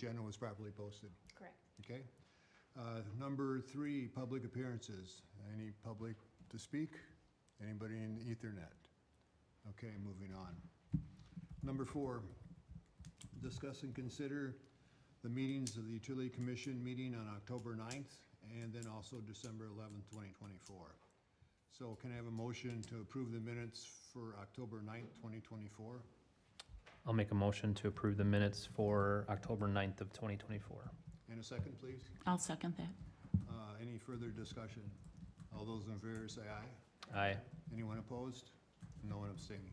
agenda was properly posted. Correct. Okay. Number 3, public appearances. Any public to speak? Anybody in Ethernet? Okay, moving on. Number 4, discuss and consider the meetings of the Utility Commission meeting on October 9th and then also December 11th, 2024. So can I have a motion to approve the minutes for October 9th, 2024? I'll make a motion to approve the minutes for October 9th of 2024. And a second, please. I'll second that. Any further discussion? All those in favor say aye. Aye. Anyone opposed? No one abstaining.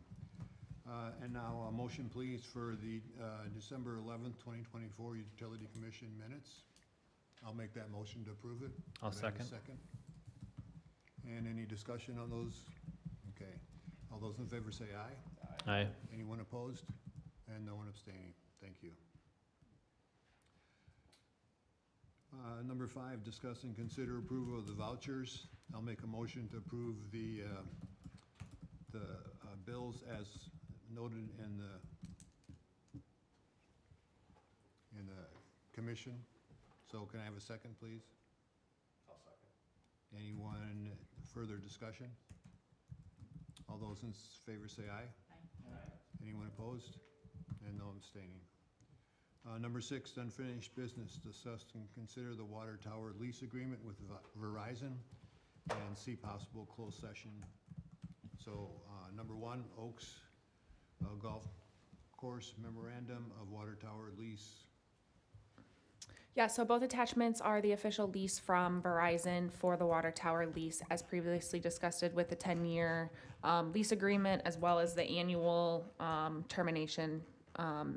And now a motion, please, for the December 11th, 2024 Utility Commission minutes. I'll make that motion to approve it. I'll Could I have a second. And any discussion on those? Okay. All those in favor say aye. Aye. Anyone opposed? And no one abstaining. Thank you. Number 5, discuss and consider approval of the vouchers. I'll make a motion to approve the bills as noted in the commission. So can I have a second, please? I'll second. Anyone further discussion? All those in favor say aye. Aye. Anyone opposed? And no abstaining. Number 6, unfinished business. Discuss and consider the water tower lease agreement with Verizon and see possible closed session. So number 1, Oaks Golf Course Memorandum of Water Tower Lease. Yeah, so both attachments are the official lease from Verizon for the water tower lease as previously discussed with the 10-year lease agreement as well as the annual termination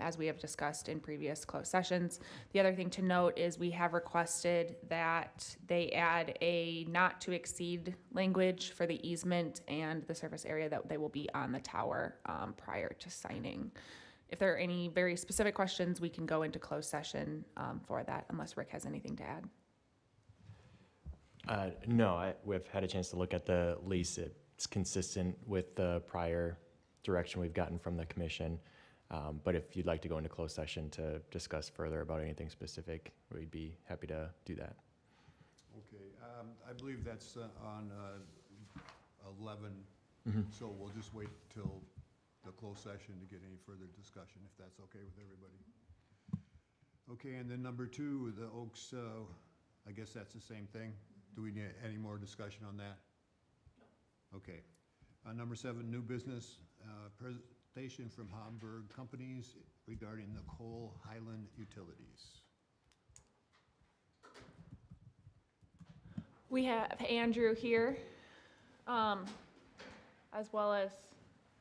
as we have discussed in previous closed sessions. The other thing to note is we have requested that they add a not to exceed language for the easement and the surface area that they will be on the tower prior to signing. If there are any very specific questions, we can go into closed session for that, unless Rick has anything to add. No, we've had a chance to look at the lease. It's consistent with the prior direction we've gotten from the commission. But if you'd like to go into closed session to discuss further about anything specific, we'd be happy to do that. Okay, I believe that's on 11, so we'll just wait till the closed session to get any further discussion, if that's okay with everybody. Okay, and then number 2, the Oaks, I guess that's the same thing. Do we need any more discussion on that? No. Okay. Number 7, new business, presentation from Hamburg companies regarding the Coal Highland utilities. We have Andrew here, as well as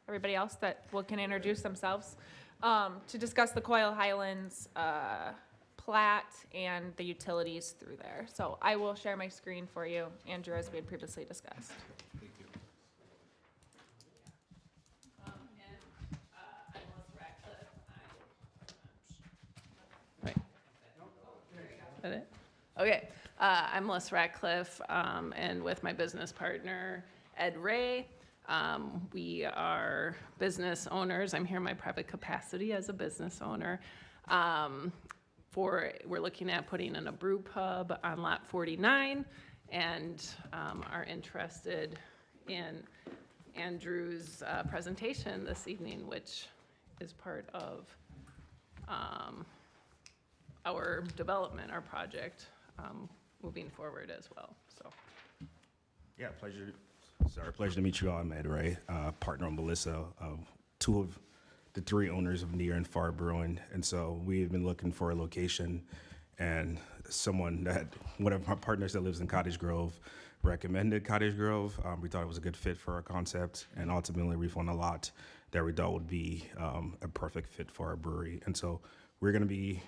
everybody else that can introduce themselves, to discuss the Coal Highlands plat and the utilities through there. So I will share my screen for you, Andrew, as we had previously discussed. Thank you. Okay, I'm Melissa Ratcliffe, and with my business partner, Ed Ray. We are business owners. I'm here in my private capacity as a business owner. We're looking at putting in a brew pub on lot 49 and are interested in Andrew's presentation this evening, which is part of our development, our project moving forward as well. So, Yeah, pleasure to meet you all. I'm Ed Ray, partner of Melissa, 2 of the 3 owners of Near and Far Brewing. And so we've been looking for a location, and one of our partners that lives in Cottage Grove recommended Cottage Grove. We thought it was a good fit for our concept, and ultimately we found a lot that we thought would be a perfect fit for our brewery. And so we're going to be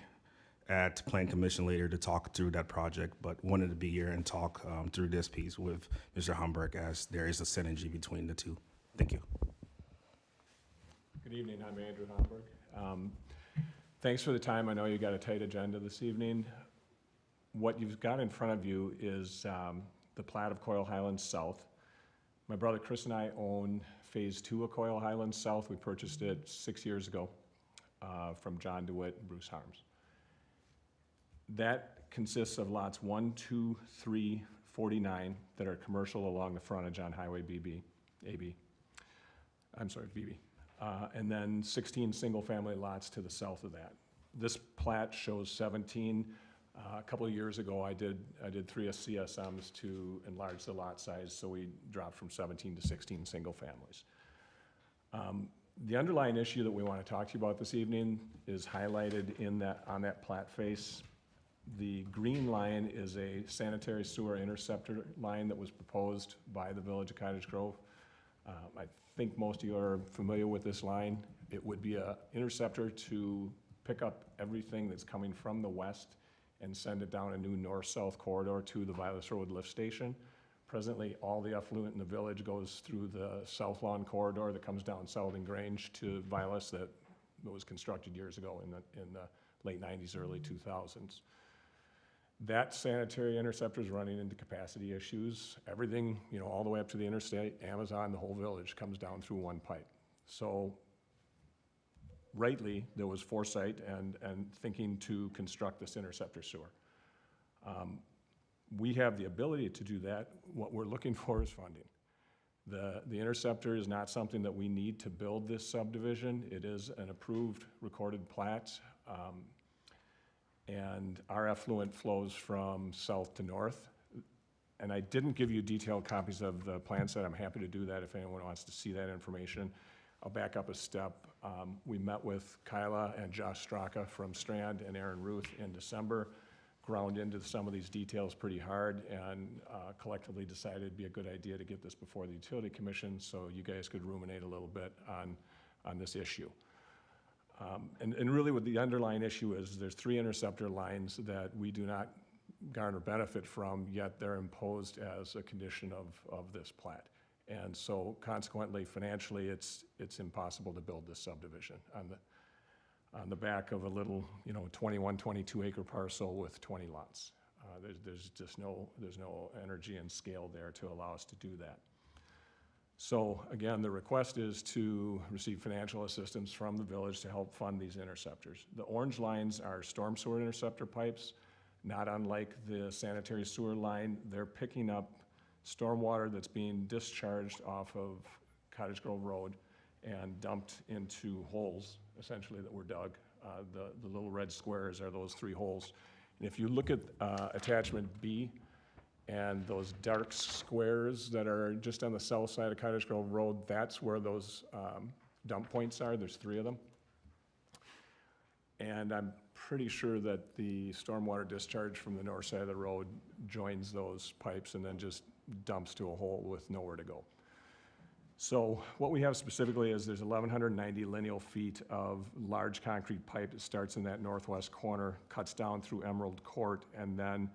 at Plan Commission later to talk through that project, but wanted to be here and talk through this piece with Mr. Hamburg, as there is a synergy between the 2. Thank you. Good evening, I'm Andrew Hamburg. Thanks for the time. I know you got a tight agenda this evening. What you've got in front of you is the plat of Coal Highlands South. My brother Chris and I own phase 2 of Coal Highlands South. We purchased it 6 years ago from John DeWitt and Bruce Harms. That consists of lots 1, 2, 3, 49 that are commercial along the frontage on Highway BB, AB. I'm sorry, BB. And then 16 single-family lots to the south of that. This plat shows 17. A couple of years ago, I did 3 CSMs to enlarge the lot size, so we dropped from 17 to 16 single families. The underlying issue that we want to talk to you about this evening is highlighted on that plat face. The green line is a sanitary sewer interceptor line that was proposed by the Village of Cottage Grove. I think most of you are familiar with this line. It would be an interceptor to pick up everything that's coming from the west and send it down a new north-south corridor to the Vilas Road lift station. Presently, all the effluent in the village goes through the South Lawn corridor that comes down Selden Grange to Vilas that was constructed years ago in the late 90s, early 2000s. That sanitary interceptor is running into capacity issues. Everything, all the way up to the interstate, Amazon, the whole village comes down through one pipe. So rightly, there was foresight and thinking to construct this interceptor sewer. We have the ability to do that. What we're looking for is funding. The interceptor is not something that we need to build this subdivision. It is an approved recorded plat. And our effluent flows from south to north. And I didn't give you detailed copies of the plan set. I'm happy to do that if anyone wants to see that information. I'll back up a step. We met with Kyla and Josh Straka from Strand and Aaron Ruth in December, ground into some of these details pretty hard, and collectively decided it'd be a good idea to get this before the Utility Commission so you guys could ruminate a little bit on this issue. And really what the underlying issue is, there's 3 interceptor lines that we do not garner benefit from, yet they're imposed as a condition of this plat. And so consequently, financially, it's impossible to build this subdivision on the back of a little, 21, 22 acre parcel with 20 lots. There's just no energy and scale there to allow us to do that. So again, the request is to receive financial assistance from the village to help fund these interceptors. The orange lines are storm sewer interceptor pipes, not unlike the sanitary sewer line. They're picking up stormwater that's being discharged off of Cottage Grove Road and dumped into holes, essentially, that were dug. The little red squares are those 3 holes. And if you look at attachment B, and those dark squares that are just on the south side of Cottage Grove Road, that's where those dump points are. There's 3 of them. And I'm pretty sure that the stormwater discharge from the north side of the road joins those pipes and then just dumps to a hole with nowhere to go. So what we have specifically is there's 1,190 lineal feet of large concrete pipe that starts in that northwest corner, cuts down through Emerald Court, and then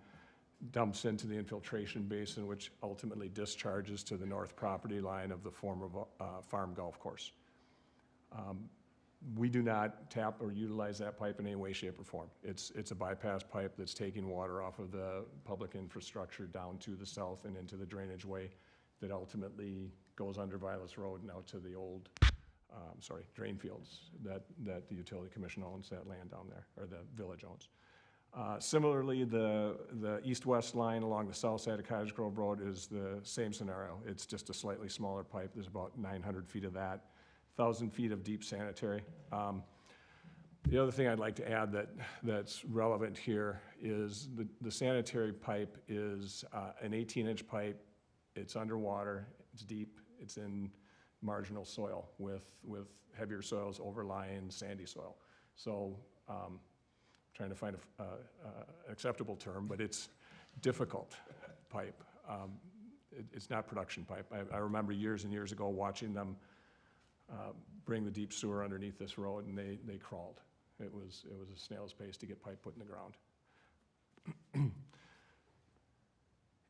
dumps into the infiltration basin, which ultimately discharges to the north property line of the former farm golf course. We do not tap or utilize that pipe in any way, shape, or form. It's a bypass pipe that's taking water off of the public infrastructure down to the south and into the drainage way that ultimately goes under Vilas Road and out to the old, drain fields that the Utility Commission owns, that land down there, or the village owns. Similarly, the east-west line along the south side of Cottage Grove Road is the same scenario. It's just a slightly smaller pipe. There's about 900 feet of that, 1,000 feet of deep sanitary. The other thing I'd like to add that's relevant here is the sanitary pipe is an 18-inch pipe. It's underwater, it's deep, it's in marginal soil with heavier soils overlying sandy soil. So trying to find an acceptable term, but it's difficult pipe. It's not production pipe. I remember years and years ago watching them bring the deep sewer underneath this road, and they crawled. It was a snail's pace to get pipe put in the ground.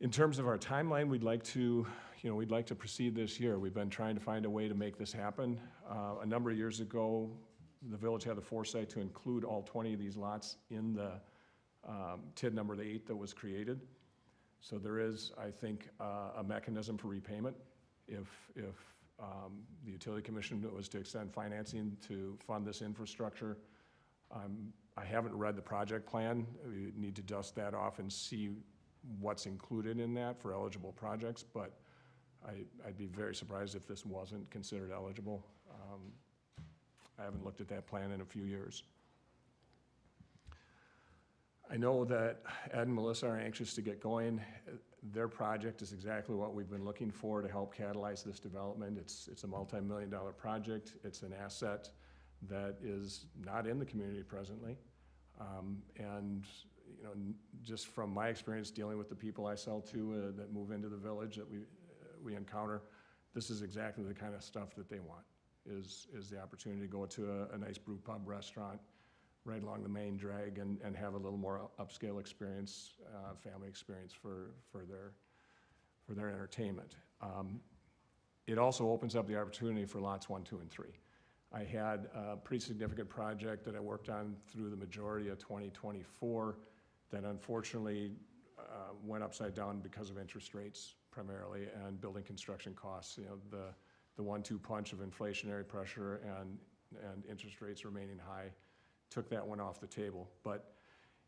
In terms of our timeline, we'd like to proceed this year. We've been trying to find a way to make this happen. A number of years ago, the village had the foresight to include all 20 of these lots in the TID number 8 that was created. So there is, I think, a mechanism for repayment if the Utility Commission was to extend financing to fund this infrastructure. I haven't read the project plan. We need to dust that off and see what's included in that for eligible projects, but I'd be very surprised if this wasn't considered eligible. I haven't looked at that plan in a few years. I know that Ed and Melissa are anxious to get going. Their project is exactly what we've been looking for to help catalyze this development. It's a multi-million-dollar project. It's an asset that is not in the community presently. And you know, just from my experience dealing with the people I sell to that move into the village that we encounter, this is exactly the kind of stuff that they want, is the opportunity to go to a nice brew pub restaurant right along the main drag and have a little more upscale experience, family experience for their entertainment. It also opens up the opportunity for lots 1, 2, and 3. I had a pretty significant project that I worked on through the majority of 2024 that unfortunately went upside down because of interest rates primarily and building construction costs. You know, the 1-2 punch of inflationary pressure and interest rates remaining high took that one off the table. But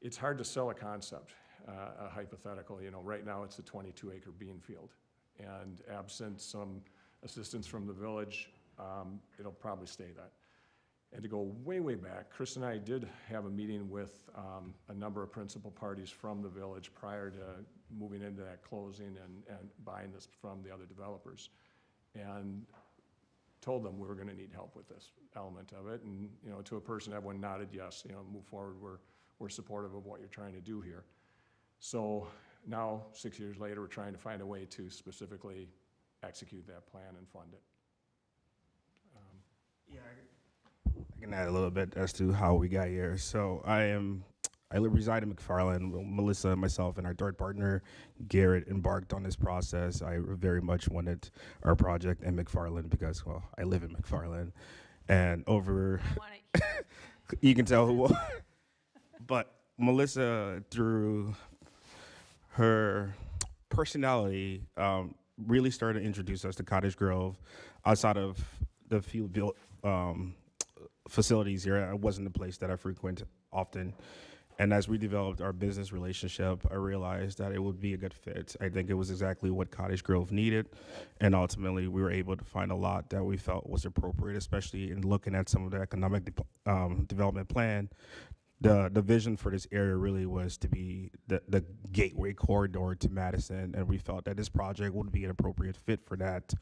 it's hard to sell a concept, a hypothetical. You know, right now it's a 22-acre bean field, and absent some assistance from the village, it'll probably stay that. And to go way, way back, Chris and I did have a meeting with a number of principal parties from the village prior to moving into that closing and buying this from the other developers. And told them we were gonna need help with this element of it. And, you know, to a person, everyone nodded yes, you know, move forward, we're supportive of what you're trying to do here. So now, 6 years later, we're trying to find a way to specifically execute that plan and fund it. I can add a little bit as to how we got here. So I reside in McFarland. Melissa, myself, and our third partner, Garrett, embarked on this process. I very much wanted our project in McFarland because, well, I live in McFarland. And over, I want it you can tell who, but Melissa, through her personality, really started to introduce us to Cottage Grove outside of the few built facilities here. It wasn't a place that I frequent often. And as we developed our business relationship, I realized that it would be a good fit. I think it was exactly what Cottage Grove needed. And ultimately, we were able to find a lot that we felt was appropriate, especially in looking at some of the economic development plan. The vision for this area really was to be the gateway corridor to Madison, and we felt that this project would be an appropriate fit for that.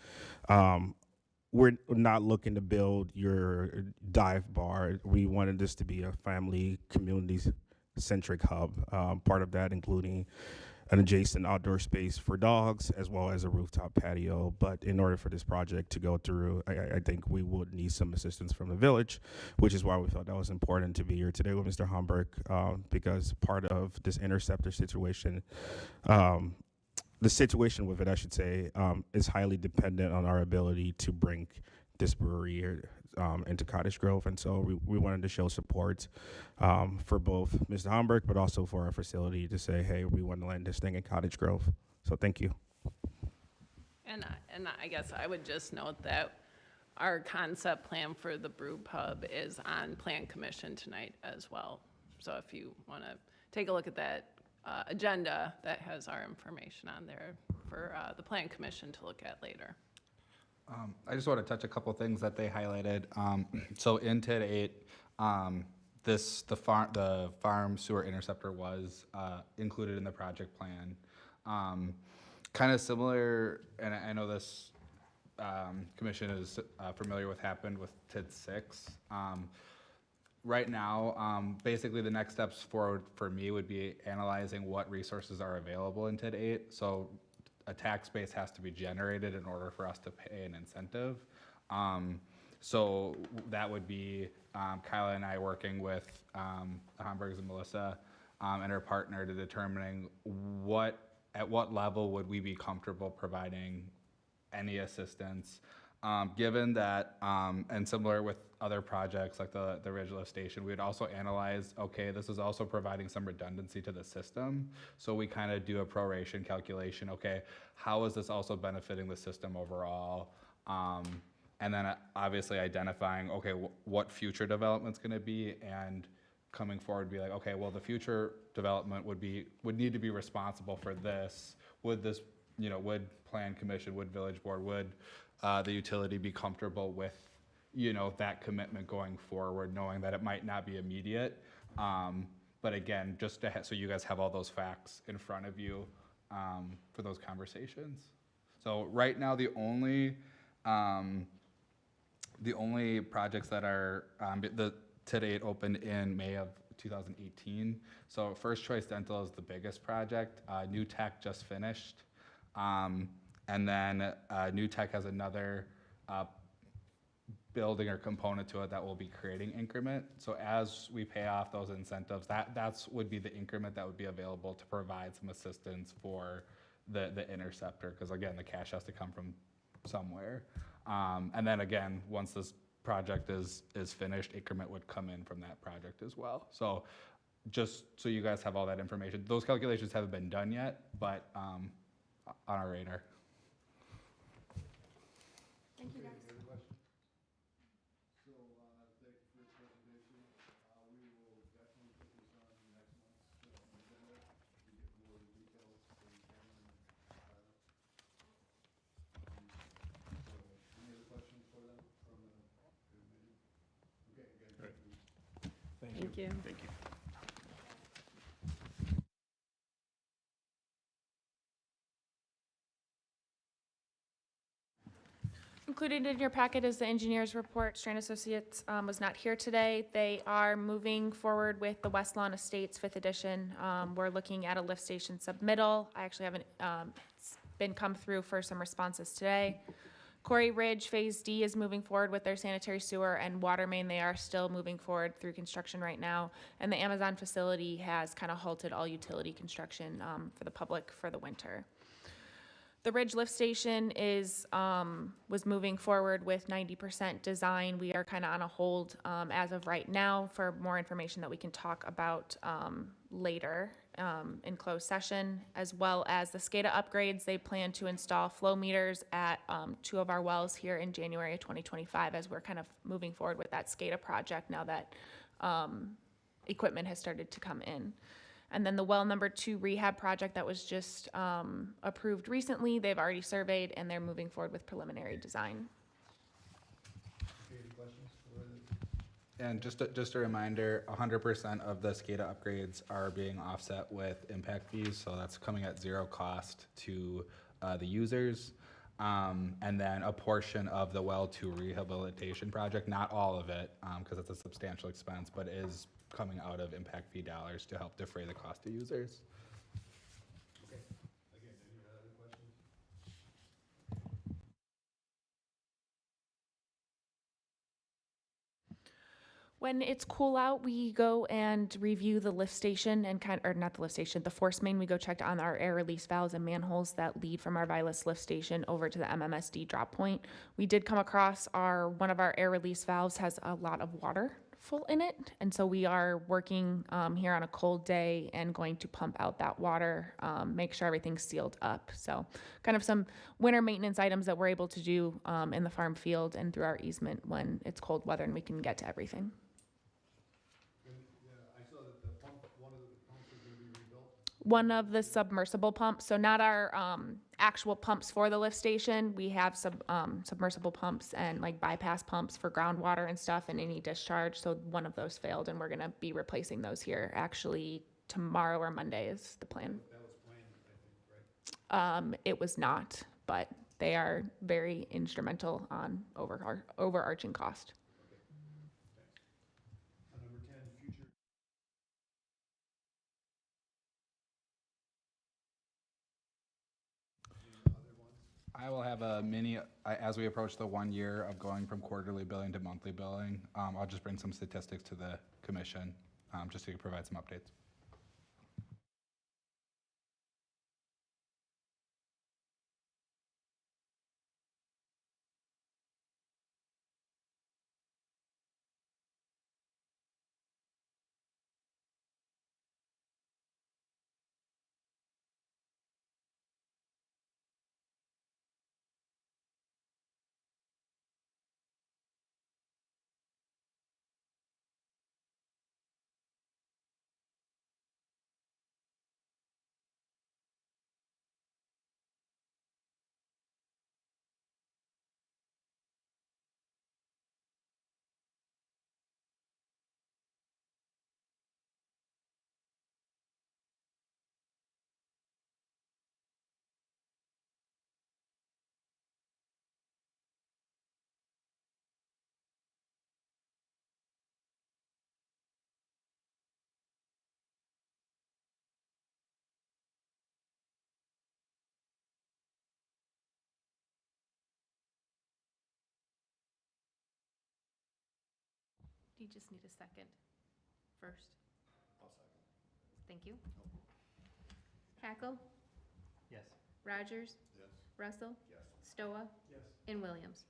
We're not looking to build your dive bar. We wanted this to be a family, community-centric hub. Part of that including an adjacent outdoor space for dogs, as well as a rooftop patio. But in order for this project to go through, I think we would need some assistance from the village, which is why we felt that was important to be here today with Mr. Homburg, because part of this interceptor situation, the situation with it, I should say, is highly dependent on our ability to bring this brewery here into Cottage Grove. And so we wanted to show support for both Mr. Homburg, but also for our facility to say, hey, we want to land this thing in Cottage Grove. So thank you. And I guess I would just note that our concept plan for the brew pub is on Plan Commission tonight as well. So if you want to take a look at that agenda, that has our information on there for the Plan Commission to look at later. I just want to touch a couple things that they highlighted. So in TID 8, the farm sewer interceptor was included in the project plan. Kind of similar, and I know this commission is familiar with happened with TID 6. Right now, basically the next steps forward for me would be analyzing what resources are available in TID 8. So a tax base has to be generated in order for us to pay an incentive. So that would be Kyla and I working with the Homburgs and Melissa and her partner to determining at what level would we be comfortable providing any assistance. Given that, and similar with other projects like the Ridge Lift Station, we would also analyze, okay, this is also providing some redundancy to the system. So we kind of do a proration calculation, okay, how is this also benefiting the system overall? And then obviously identifying, okay, what future development's gonna be, and coming forward, be like, okay, well, the future development would need to be responsible for this. Would this, would plan commission, would village board, would the utility be comfortable with, that commitment going forward, knowing that it might not be immediate. But again, just to so you guys have all those facts in front of you for those conversations. So right now, the only projects that are to date opened in May of 2018. So First Choice Dental is the biggest project. New Tech just finished. And then New Tech has another building or component to it that will be creating increment. So as we pay off those incentives, that's would be the increment that would be available to provide some assistance for the interceptor, because again, the cash has to come from somewhere. And then again, once this project is finished, increment would come in from that project as well. So just so you guys have all that information. Those calculations haven't been done yet, but on our radar. Thank you, guys. So, thank you for your presentation. We will definitely put this on next month's agenda to get more details from Karen and Tyler. So, any other questions for them from the committee? Okay, again, thank you. Thank you. Thank you. Included in your packet is the engineer's report. Strand Associates was not here today. They are moving forward with the West Lawn Estates 5th edition. We're looking at a lift station submittal. I actually haven't been come through for some responses today. Corey Ridge Phase D is moving forward with their sanitary sewer and water main. They are still moving forward through construction right now. And the Amazon facility has kind of halted all utility construction for the public for the winter. The Ridge Lift Station was moving forward with 90% design. We are kind of on a hold as of right now for more information that we can talk about later in closed session, as well as the SCADA upgrades. They plan to install flow meters at 2 of our wells here in January of 2025, as we're kind of moving forward with that SCADA project now that equipment has started to come in. And then the well number 2 rehab project that was just approved recently, they've already surveyed and they're moving forward with preliminary design. Okay, any questions for And just a reminder, 100% of the SCADA upgrades are being offset with impact fees, so that's coming at zero cost to the users. And then a portion of the well 2 rehabilitation project, not all of it, because it's a substantial expense, but is coming out of impact fee dollars to help defray the cost to users. Okay, again, any other questions? When it's cool out, we go and review the lift station and or not the lift station, the force main. We go check on our air release valves and manholes that lead from our Vilas lift station over to the MMSD drop point. We did come across one of our air release valves has a lot of water full in it. And so we are working here on a cold day and going to pump out that water, make sure everything's sealed up. So kind of some winter maintenance items that we're able to do in the farm field and through our easement when it's cold weather and we can get to everything. I saw that one of the pumps is gonna be rebuilt. One of the submersible pumps, so not our actual pumps for the lift station. We have submersible pumps and like bypass pumps for groundwater and stuff and any discharge. So one of those failed and we're gonna be replacing those here actually tomorrow or Monday is the plan. That was planned, I think, right? It was not, but they are very instrumental on overarching cost. Number 10, future. Any other ones? I will have a as we approach the 1 year of going from quarterly billing to monthly billing, I'll just bring some statistics to the commission, just to provide some updates. just need a second first. I'll second. Thank you. Hackle, Yes. Rogers, Yes. Russell, Yes. Stoa, Yes. and Williams.